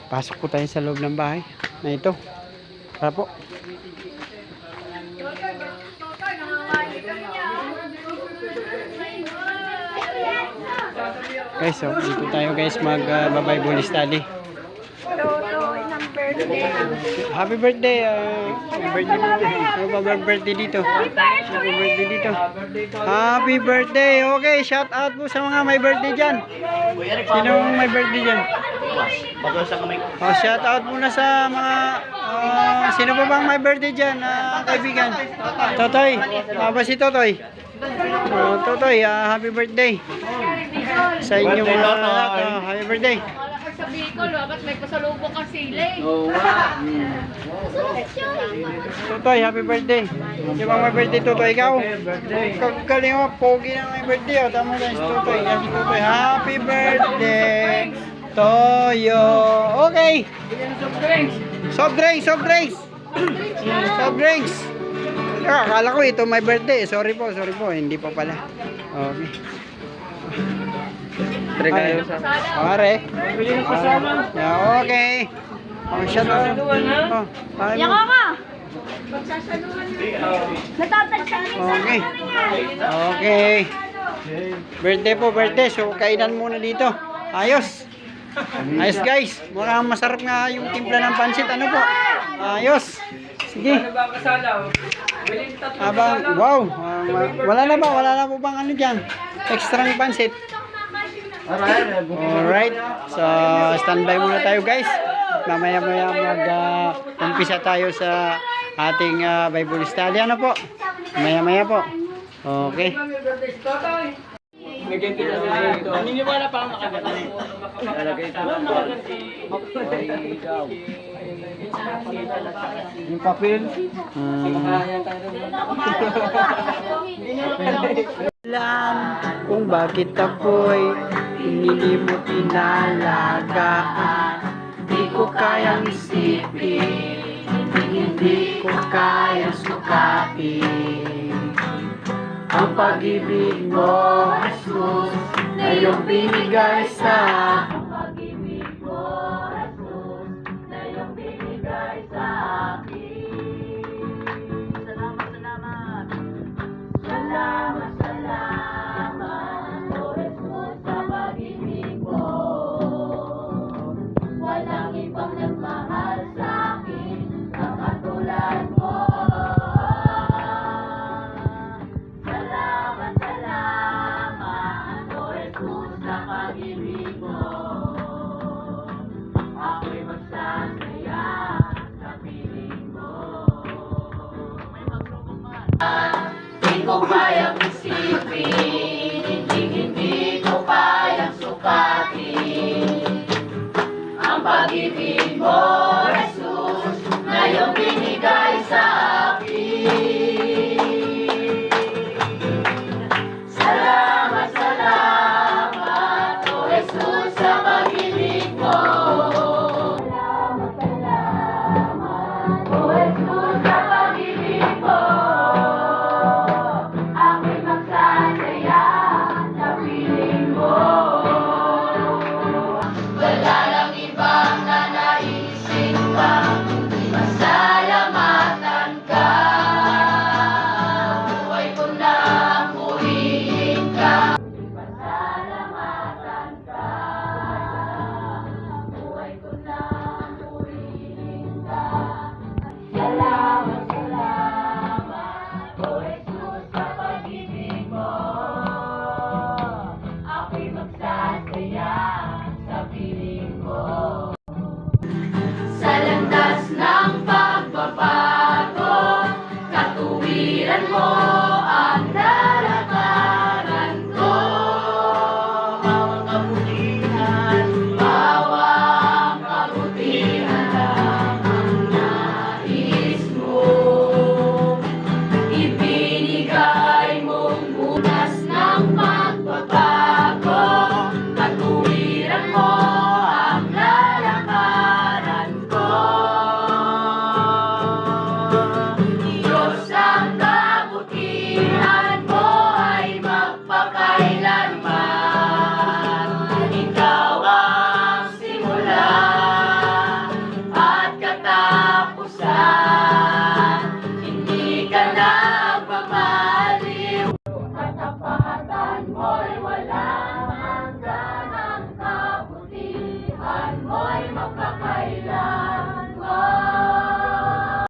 Pasok po tayo sa loob ng bahay na ito. Tara po. Guys, so dito tayo guys mag-Bible study. Happy birthday! Happy birthday dito. Happy birthday dito. Happy birthday! Okay, shout out po sa mga may birthday dyan. Sinong may birthday dyan? Oh, shout out muna sa mga sino pa bang may birthday dyan, kaibigan? Totoy. Ba si Totoy? Totoy, happy birthday. Sa inyong happy birthday. Sa Bicol, ba't may pasalubong kang sili? Oo nga. Totoy, happy birthday. Yung mga may birthday, Totoy, ikaw. Kagaling mo, pogi na may birthday. Tama guys, Totoy. Si Totoy, happy birthday. Toyo. Okay. Soft drinks. Soft drinks. Akala ko ito may birthday. Sorry po. Hindi pa pala. Okay. Regalo sa... Pare. Okay. Shout out. Yan ka! Natatagsan niya sa Okay. Okay. Birthday. So, kainan muna dito. Ayos guys. Mukhang masarap nga yung timpla ng pansit. Ano po? Ayos. Sige. Wow. Wala na po bang ano dyan? Extrang pansit. Alright. So, standby muna tayo guys. Mamaya mag-umpisa tayo sa ating Bible study. Ano po? Maya po. Okay. Naniniwala pa ako nakagano'n. Lalagay ito. Yung papel. Alam kung bakit ako'y inilimot inalagaan. Di ko kayang isipin, hindi ko kayang sukatin. Ang pag-ibig mo, Jesus, na iyong binigay sa akin. Ang pag-ibig mo, Jesus, na iyong binigay sa akin. Salamat. Salamat, O Jesus, sa pag-ibig mo. Walang ibang nagmahal sa akin na katulad mo. Salamat, O Jesus, sa pag-ibig mo. Ako'y magsasaya sa piling mo. May maglukuman. Hindi ko kayang isipin, hindi ko kayang sukatin. Ang pag-ibig mo, Jesus, na iyong